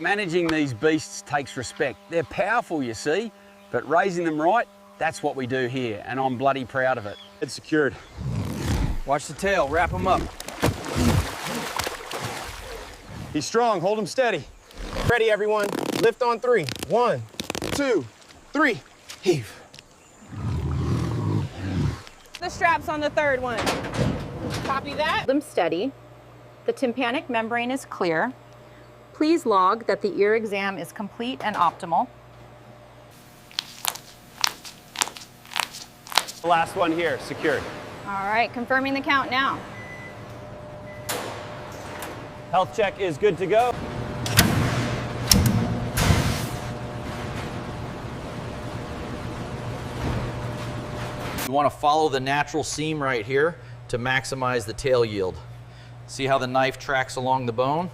Managing these beasts takes respect. They're powerful, you see, but raising them right, that's what we do here, and I'm bloody proud of it. It's secured. Watch the tail, wrap them up. He's strong, hold him steady. Ready, everyone. Lift on 3. 1, 2, 3. Heave. The straps on the third one. Copy that. Them steady. The tympanic membrane is clear. Please log that the ear exam is complete and optimal. The last one here, secured. All right, confirming the count now. Health check is good to go. You want to follow the natural seam right here to maximize the tail yield. See how the knife tracks along the bone?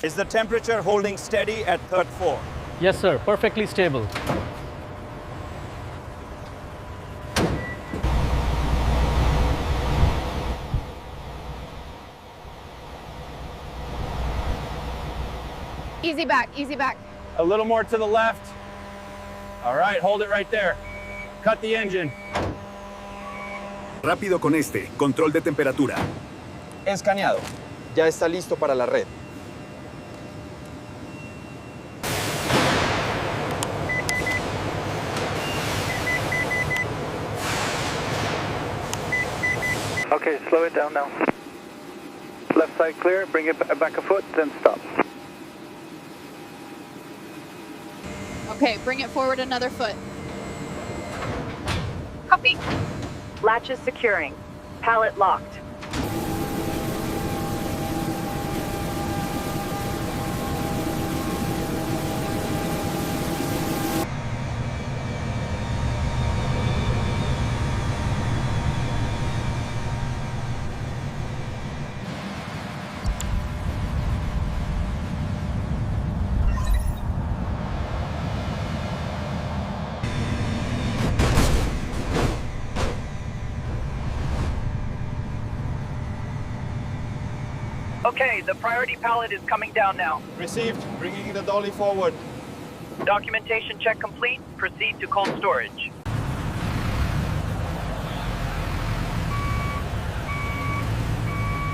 Is the temperature holding steady at third floor? Yes, sir. Perfectly stable. Easy back, easy back. A little more to the left. All right, hold it right there. Cut the engine. Rápido con este, control de temperatura. Escaneado. Ya está listo para la red. Okay, slow it down now. Left side clear, bring it back a foot, then stop. Okay, bring it forward another foot. Copy. Latches securing. Pallet locked. Okay, the priority pallet is coming down now. Received. Bringing the dolly forward. Documentation check complete. Proceed to cold storage.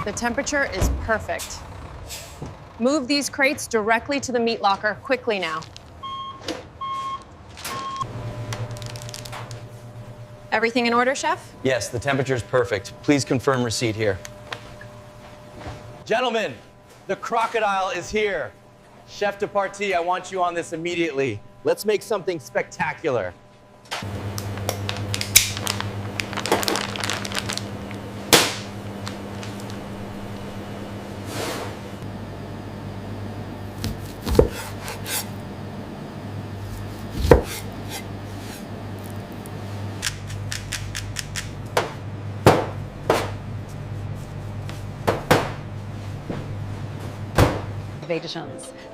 The temperature is perfect. Move these crates directly to the meat locker quickly now. Everything in order, Chef? Yes, the temperature is perfect. Please confirm receipt here. Gentlemen, the Crocodile is here. Chef de partie, I want you on this immediately. Let's make something spectacular.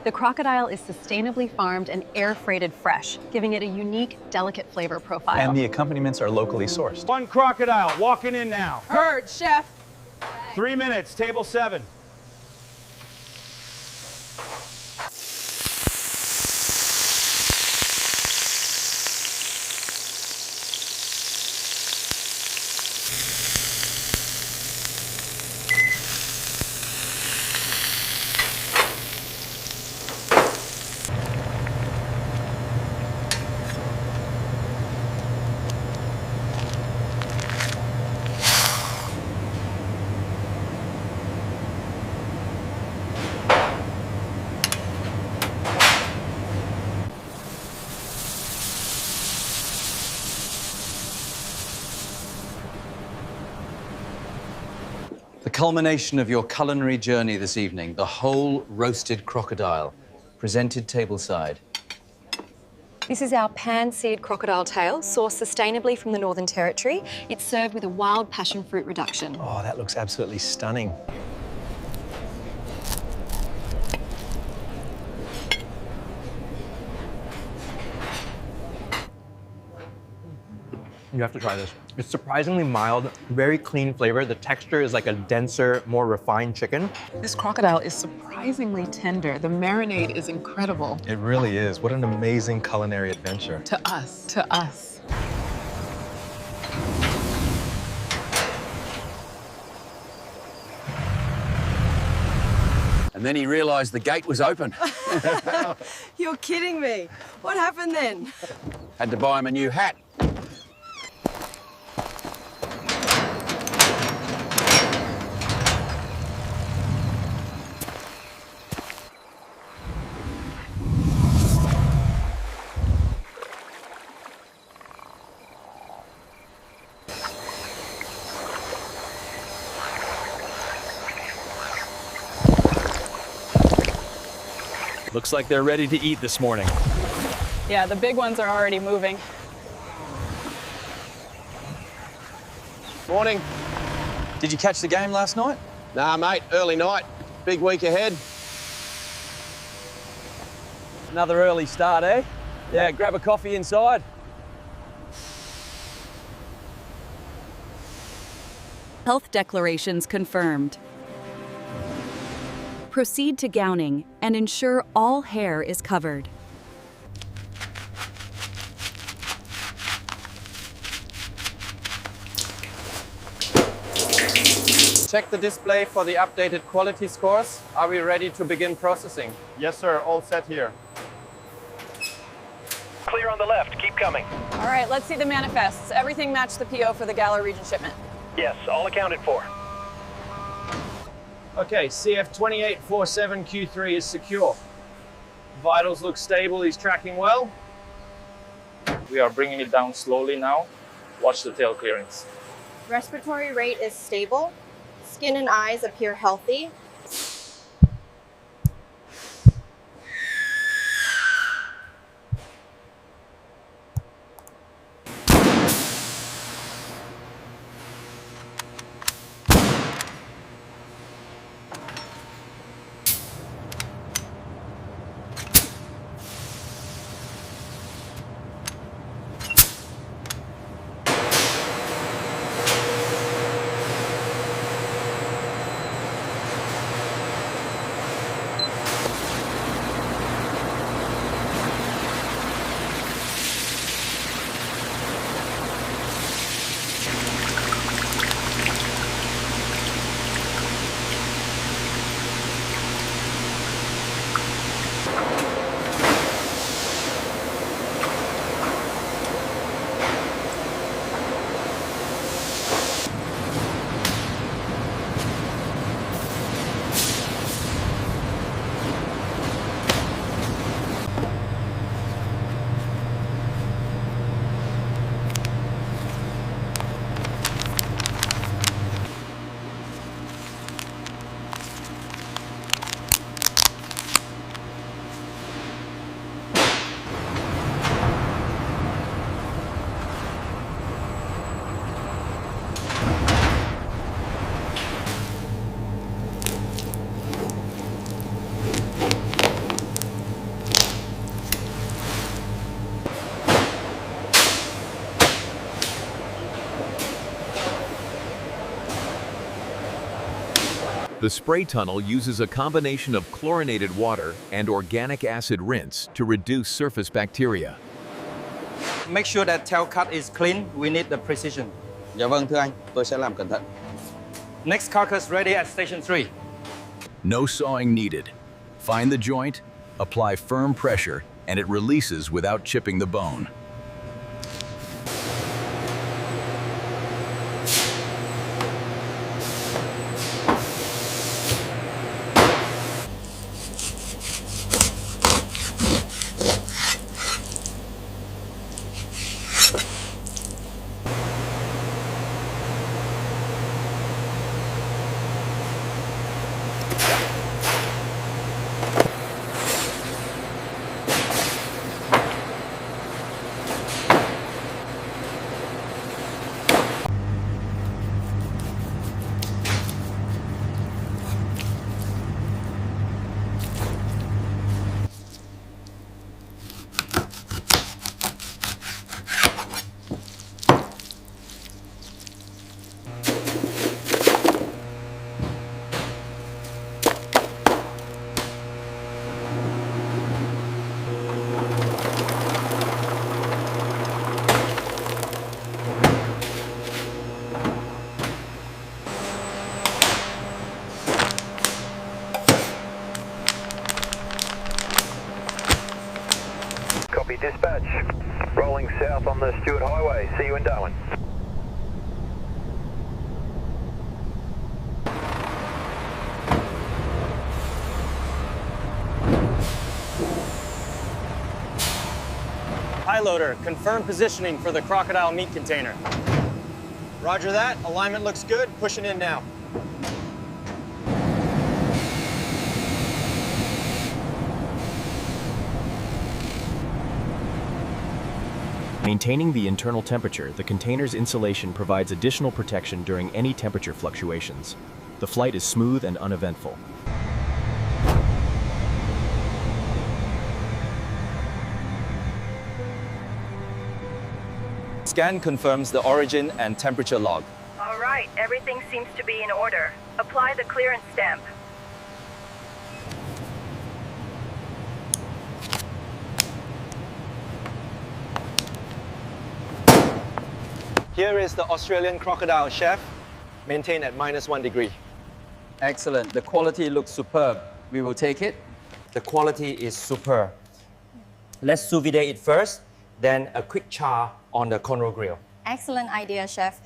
The crocodile is sustainably farmed and air freighted fresh, giving it a unique, delicate flavor profile. And the accompaniments are locally sourced. One crocodile walking in now. Heard, Chef. 3 minutes, table 7. The culmination of your culinary journey this evening, the whole roasted crocodile, presented tableside. This is our pan-seared crocodile tail, sourced sustainably from the Northern Territory. It's served with a wild passion fruit reduction. Oh, that looks absolutely stunning. You have to try this. It's surprisingly mild, very clean flavor. The texture is like a denser, more refined chicken. This crocodile is surprisingly tender. The marinade is incredible. It really is. What an amazing culinary adventure. To us, to us. And then he realised the gate was open. You're kidding me. What happened then? Had to buy him a new hat. Looks like they're ready to eat this morning. Yeah, the big ones are already moving. Morning. Did you catch the game last night? Nah, mate, early night. Big week ahead. Another early start, eh? Yeah, grab a coffee inside. Health declarations confirmed. Proceed to gowning and ensure all hair is covered. Check the display for the updated quality scores. Are we ready to begin processing? Yes, sir. All set here. Clear on the left. Keep coming. All right, let's see the manifests. Everything matched the PO for the Gala region shipment. Yes, all accounted for. Okay, CF2847Q3 is secure. Vitals look stable, he's tracking well. We are bringing it down slowly now. Watch the tail clearance. Respiratory rate is stable. Skin and eyes appear healthy. The spray tunnel uses a combination of chlorinated water and organic acid rinse to reduce surface bacteria. Make sure that tail cut is clean. We need the precision. Dạ vâng thưa anh, tôi sẽ làm cẩn thận. Next carcass ready at station 3. No sawing needed. Find the joint, apply firm pressure, and it releases without chipping the bone. Copy dispatch. Rolling south on the Stewart Highway. See you in Darwin. High loader, confirm positioning for the crocodile meat container. Roger that. Alignment looks good. Pushing in now. Maintaining the internal temperature, the container's insulation provides additional protection during any temperature fluctuations. The flight is smooth and uneventful. Scan confirms the origin and temperature log. All right, everything seems to be in order. Apply the clearance stamp. Here is the Australian crocodile, chef. Maintained at -1 degree. Excellent. The quality looks superb. We will take it. The quality is superb. Let's sous vide it first, then a quick char on the cornrow grill. Excellent idea, chef.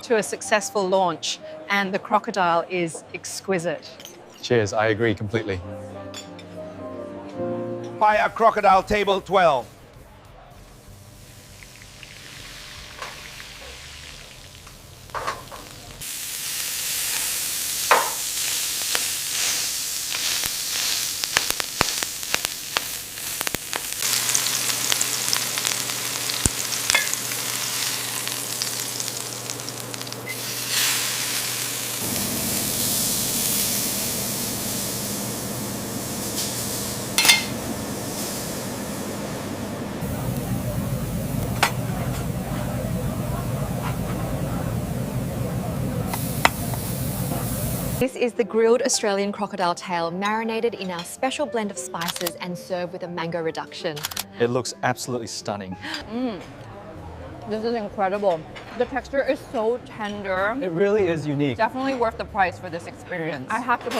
to a successful launch, and the crocodile is exquisite. Cheers, I agree completely. Fire crocodile table 12. This is the grilled Australian crocodile tail, marinated in our special blend of spices and served with a mango reduction. It looks absolutely stunning. This is incredible. The texture is so tender. It really is unique. Definitely worth the price for this experience. I have to put